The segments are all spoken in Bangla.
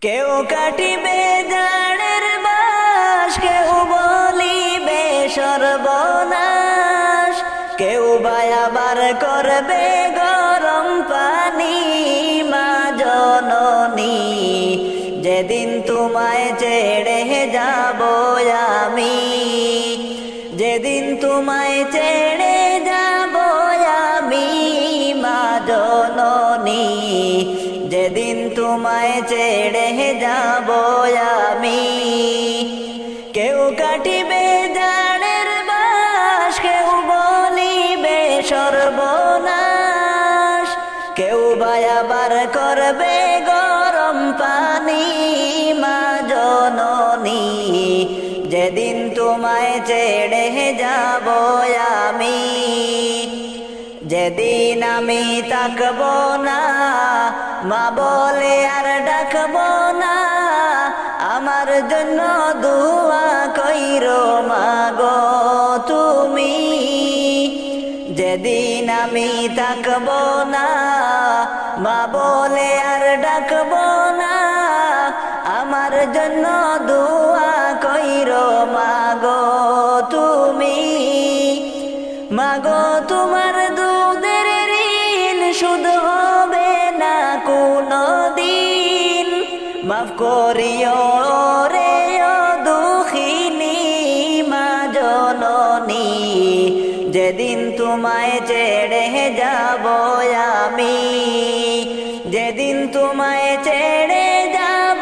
কেউ কাটিবে জানের বাস, কেউ বলিবে সর্বনাশ, কেউ বায়াবার করবে গরম পানি। মা জননী, যেদিন তোমায় ছেড়ে যাব আমি, যেদিন তোমায় ছেড়ে যাব আমি। মা জননী, যেদিন তোমায় ছেড়ে যাব আমি। কেউ কাটিবে জানের বাস, কেউ বলিবে সর্বনাশ, কেউ বায়াবার করবে গরম পানি। মা জননী, যেদিন তোমায় ছেড়ে যাব আমি, যেদিন আমি তাকব না, মা বলে আর ডাকব না, আমার জন্য দুয়া কইরো মাগো তুমি। যেদিন আমি তাকব না, মা বলে আর ডাকব না, আমার জন্য দুয়া কইরো মাগো তুমি। মাগো তোমার দুধের ঋণ শোধ হবে না কোনো দিন, মাফ করিও রে ও দুঃখিনী। মা জননী, যেদিন তোমায় ছেড়ে যাব আমি, যেদিন তোমায় ছেড়ে যাব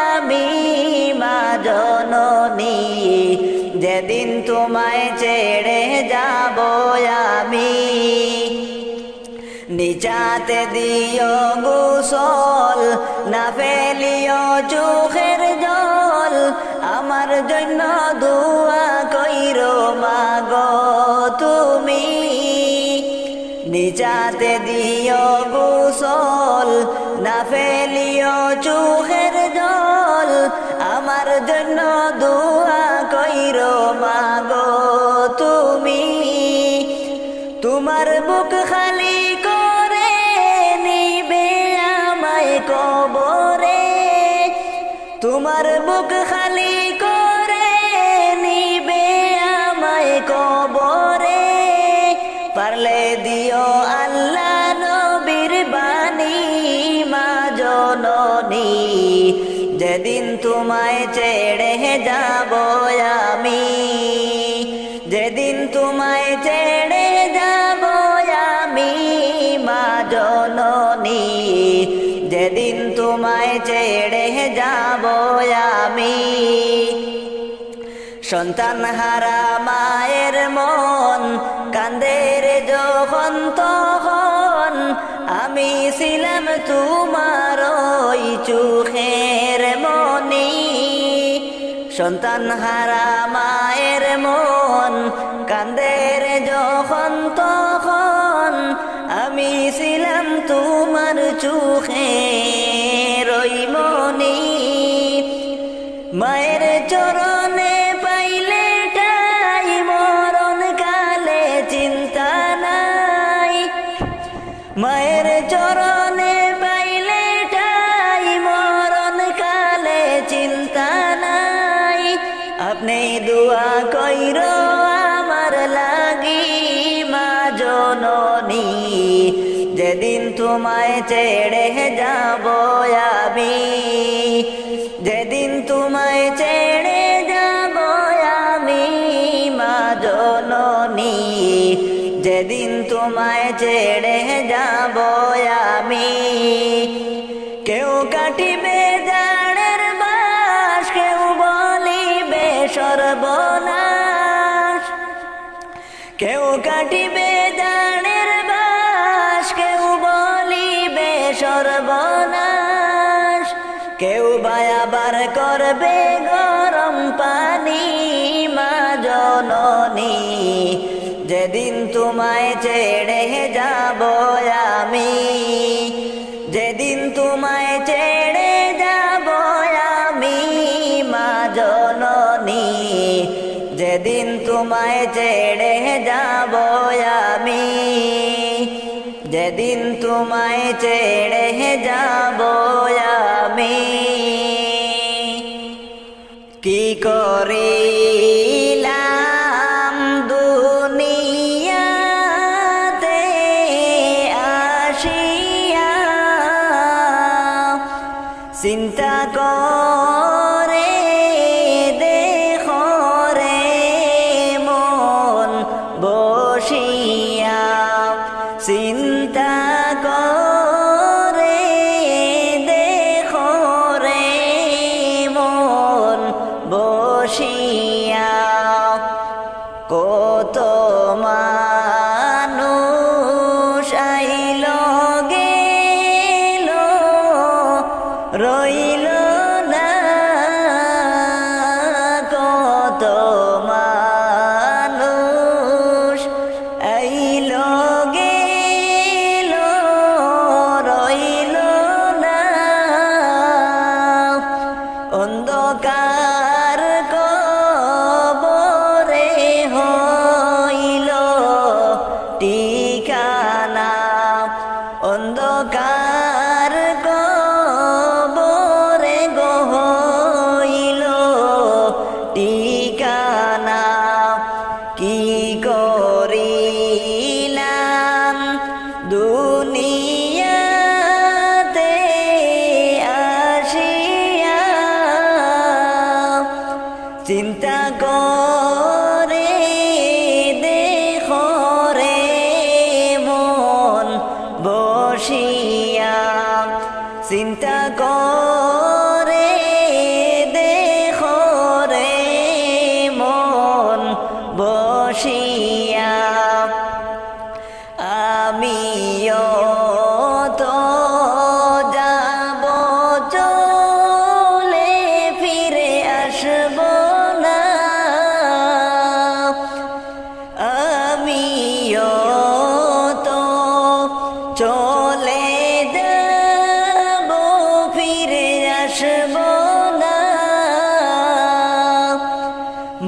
আমি। মা জননী, যেদিন তোমায় ছেড়ে যাব আমি। নিচাতে দিও গোসল, না ফেলিও চোখের জল, আমার জন্য দুয়া কইরো মাগো তুমি। নিচাতে দিও গোসল, না ফেলিও চোখের জল, আমার জন্য দুয়া কইরো মাগো তুমি। তোমার বুক খালি করে নিবে আমায় কবরে, তোমার বুক খালি করে নিবে আমায় কবরে। পারলে দিও আল্লাহ নবীর বাণী। মা জননী, যেদিন তোমায় ছেড়ে যাব আমি, যেদিন তোমায় ছেড়ে যাব আমি। মা জননী, যেদিন তোমায় ছেড়ে যাব আমি। সন্তান হারা মায়ের মন কান্দে রে যখন তখন, আমি ছিলাম তোমার ওই চোখের মনি। সন্তান হারা মায়ের মন কান্দে রে যখন তখন, আমি ছিলাম তোমার চোখের ওই মনি। মায়ের চরণে পাইলে ঠাই, মরণ কালে চিন্তা নাই। মায়ের চরণে পাইলে ঠাই, মরণ কালে চিন্তা নাই। আপনি দোয়া কইরো আমার লাগি। মা জননী, যেদিন তোমায় ছেড়ে যাব আমি, যেদিন তোমায় ছেড়ে যাব আমি। মা জননী, যেদিন তোমায় ছেড়ে যাব আমি। কেউ কাটিবে জানের বাস, কেউ বলিবে সর্বনাশ, কেউ কাটিবে জানের বাস, কেউ বলিবে সর্বনাশ, কেউ বায়াবার করবে গরম পানি। মা জননী, যেদিন তোমায় ছেড়ে যাব আমি, যেদিন তোমায় ছেড়ে যাব আমি। মা জননী, যেদিন তোমায় ছেড়ে যাব আমি, যেদিন তোমায় ছেড়ে যাব আমি। কি করিলাম দুনিয়াতে আসিয়া, চিন্তা করে দেখো রে মন বসিয়া, চিন্তা করে দেখো রে মন বসিয়া, কত মানুষ আইল গেল রইল না, কত মানুষ আইল গেল রইল না, অন্ধকার কবরে হইল ঠিকানা, অন্ধকার কবরে গো হইল ঠিকানা, কি করিলাম দুনিয়াতে আসিয়া, চিন্তা করে দেখো রে মন বসিয়া, চিন্তা করে দেখো রে মন বসিয়া, আমিও তো যাব চলে ফিরে আসব না, আমিও তো চলে যাব ফিরে আসব না,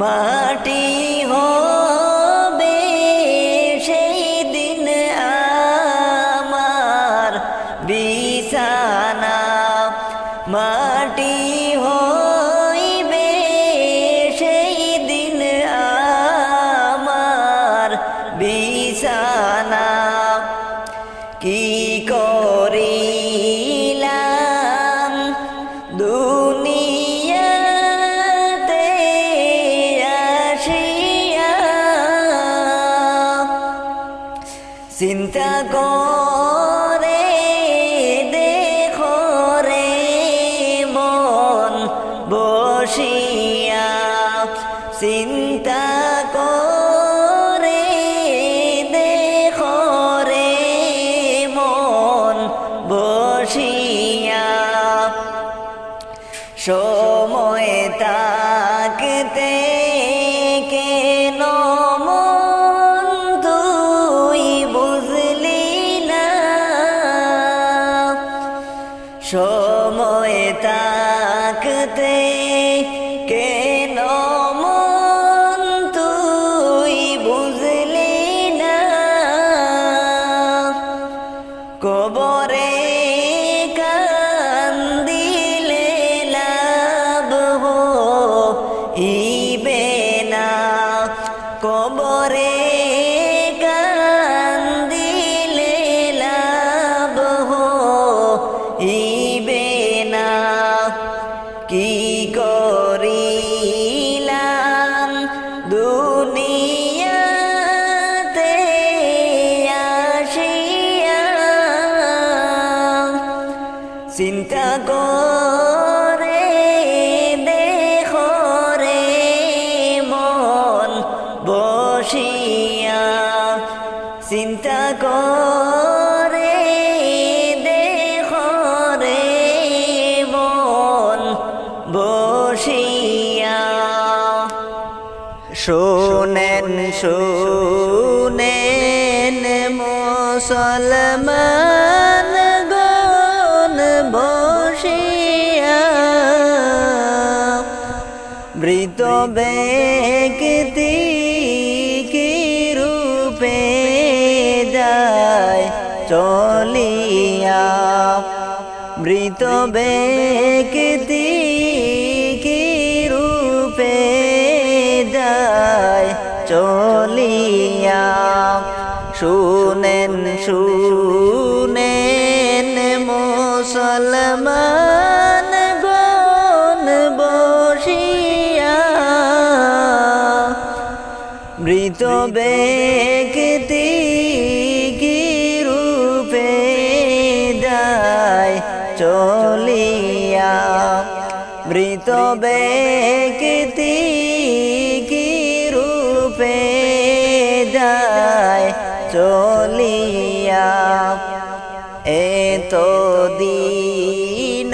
মাটি হবে সেই দিন আমার বিছানা, মাটি হইবে সেই দিন আমার বিছানা, কি করিলাম দুনিয়াতে আসিয়া, চিন্তা করে দেখো রে মন বসিয়া, চিন্তা করে দেখো রে মন বসিয়া, সময় থাকতে কেন মন তুই বুঝলি না, সময় থাকতে কেন মন তুই বুঝলি না, কবরে কান্দিলে লাভ হইবে না, কবরে কান্দিলে লাভ হইবে না, কি করিলাম দুনিয়াতে আসিয়া, চিন্তা করে দেখো রে মন বসিয়া, চিন্তা করে দেখো রে মন বসিয়া, শোনেন শোনেন মুসলমান গণ বসিয়া, মৃত ব্যক্তি কি রূপে যায় চলিয়া, মৃত ব্যক্তি কি রূপে মৃত ব্যক্তি কি রূপে যায় চলিয়া, মৃত ব্যক্তি কি রূপে যায় চলিয়া। এত দিন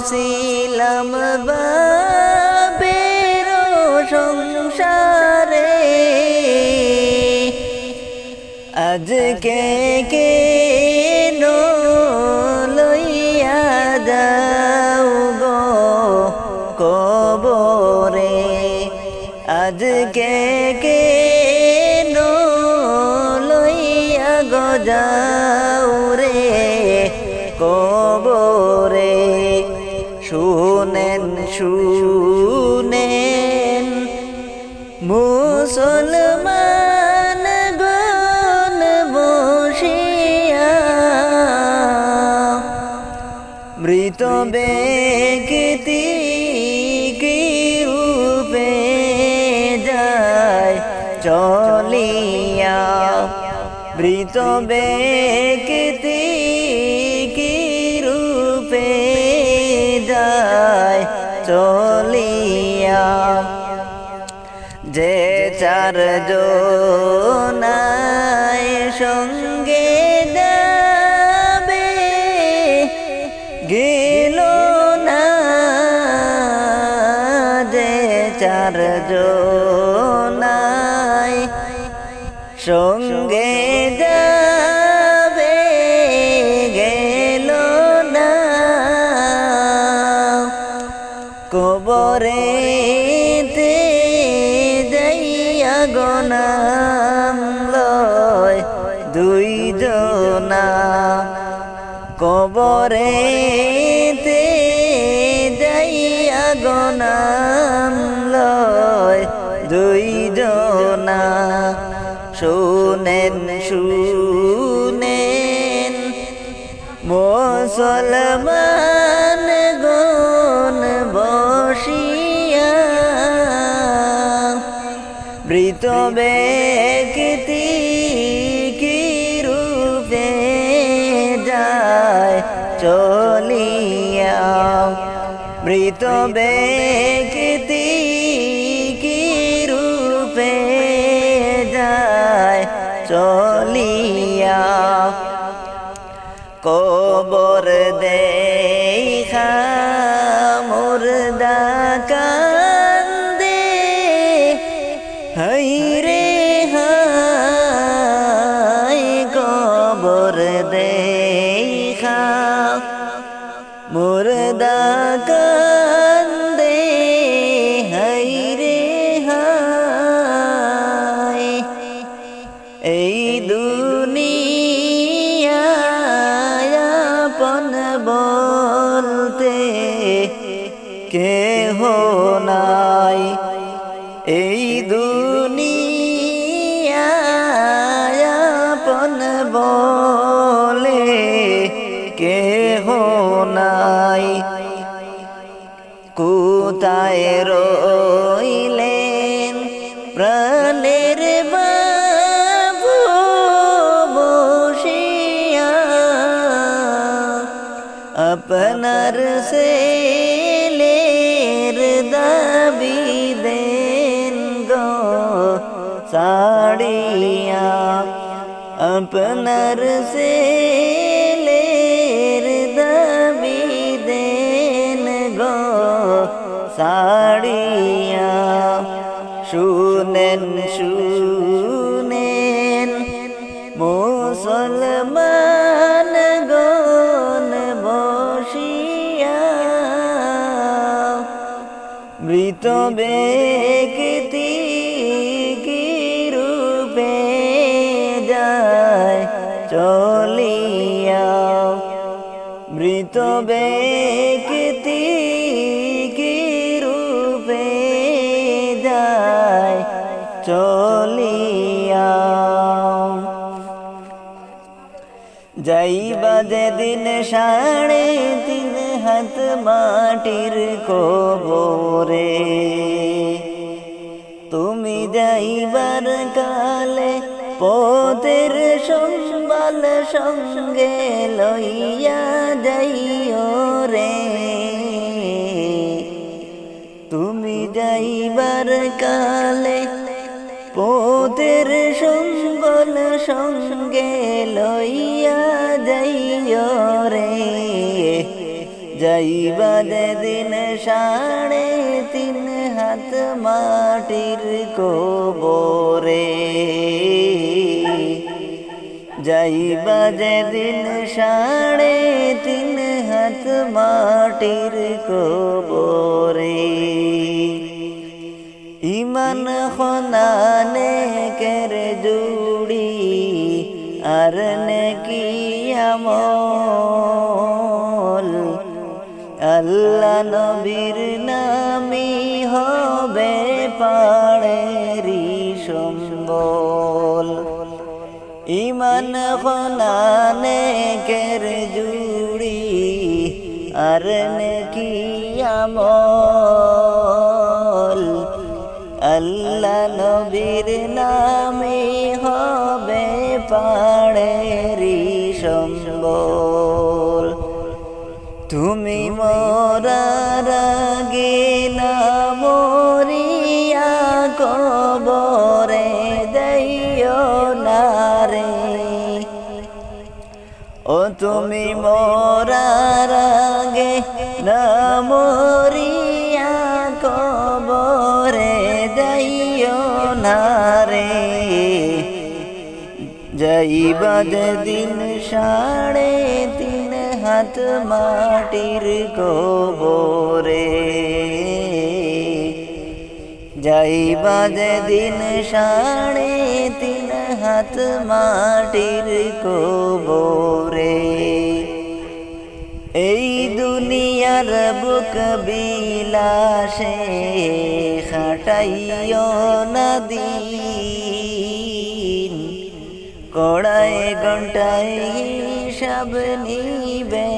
ছিলাম বাবের সংসারে, আজকে কেন লইয়া যাও গো কবরে, আজকে কেন লইয়া গো যাও রে কবরে। শুনেন শুনেন মুসলমান গণ বসিয়া, মৃত ব্যক্তি কি রূপে যায় চলিয়া, মৃত ব্যক্তি কি রূপে যায় চলিয়া। যে চারজনায় সঙ্গে যাবে গেল না, যে চারজনায় সঙ্গে যাবে গেল না, কবরেতে যাইয়া গনাম লয় দুইজনা, কবরেতে যাইয়া গনাম লয় দুইজনা। শুনেন শুনেন মুসলমান গণ বসিয়া, মৃত ব্যক্তি কি রূপে যায় চলিয়া, মৃত ব্যক্তি কি রূপে যায় চলিয়া। কবর দেখা মুর্দা কান্দে, হাই রে হাই কবর দেখা মুর্দা কান্দে, হাই রে হাই। এই দুনিয়ায় আপন বলতে কেহ নাই, এই দুনিয়ায় আপন বলে কেহ নাই। কোথায় রইলেন প্রাণের বাবু বসিয়া, আপনার ছেলের দাবি দেন গো ছাড়িয়া, আপনার ছেলের দাবি দেন গো ছাড়িয়া। শুনেন শুনেন মুসলমান গণ বসিয়া, মৃত ব্যক্তি কি রূপে যায় চলিয়া, মৃত ব্যক্তি কি রূপে যায় চলিয়া। যাইবা যেদিন 3.5 হাত মাটির কবরে, তুমি যাইবার কালে পথের সম্বল সঙ্গে লইয়া যাইও রে। তুমি যাইবার কালে পথের সম্বল সঙ্গে লইয়া যাইও রে। যাইবা যেদিন 3.5 হাত মাটির কবরে। যাইবা যেদিন 3.5 হাত মাটির কবরে। ইমান খনানে কের জুড়ি আর নেকি আমল। আল্লাহ নবীর নামি হবে পাড়েরি সম্বল। ইমান খনানে কের জুড়ি আর নেকি আমল। আল্লাহ নবীর নামে হবে পাড়েরি সম্বল। তুমি মরার আগে না মরিয়া কবরে যাইও না রে। ও তুমি মরার আগে না মরিয়া কবরে যাইও না রে। যাইবা যেদিন 3.5 হাত মাটির কবরে। যাইবা যেদিন 3.5 হাত মাটির কবরে। এই দুনিয়ার বুক বিলাসে খাটাইও না দিন। কড়ায় ঘন্টায় হিসাব নিবে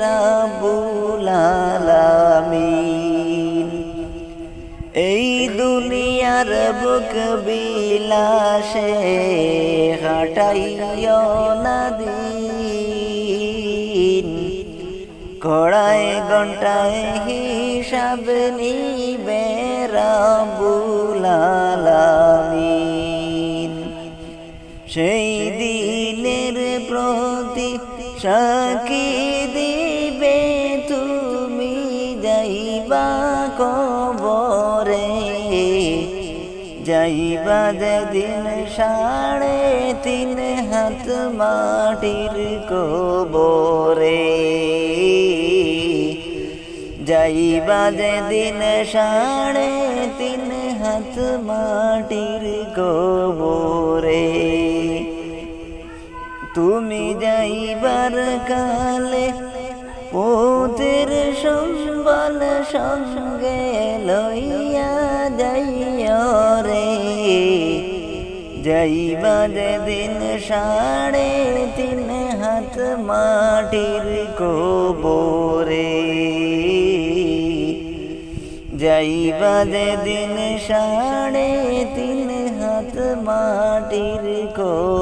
রাব্বুল আলামিন। এই দুনিয়ার বুক বিলাসে খাটাইও না দিন। কড়ায় ঘন্টায় হিসাব নিবে রাব্বুল আলামিন। সেই দিনের প্রতি সাক্ষী দিবে তুমি যাইবা কবরে। যাইবা যেদিন 3.5 হাত মাটির কবরে। যাইবা যেদিন 3.5 হাত মাটির কবরে। তুমি যাইবার কালে পথের সম্বল সঙ্গে লইয়া যাইও রে। যাইবা যেদিন 3.5 হাত মাটির কবরে। যাইবা যেদিন 3.5 হাত মাটির কবরে।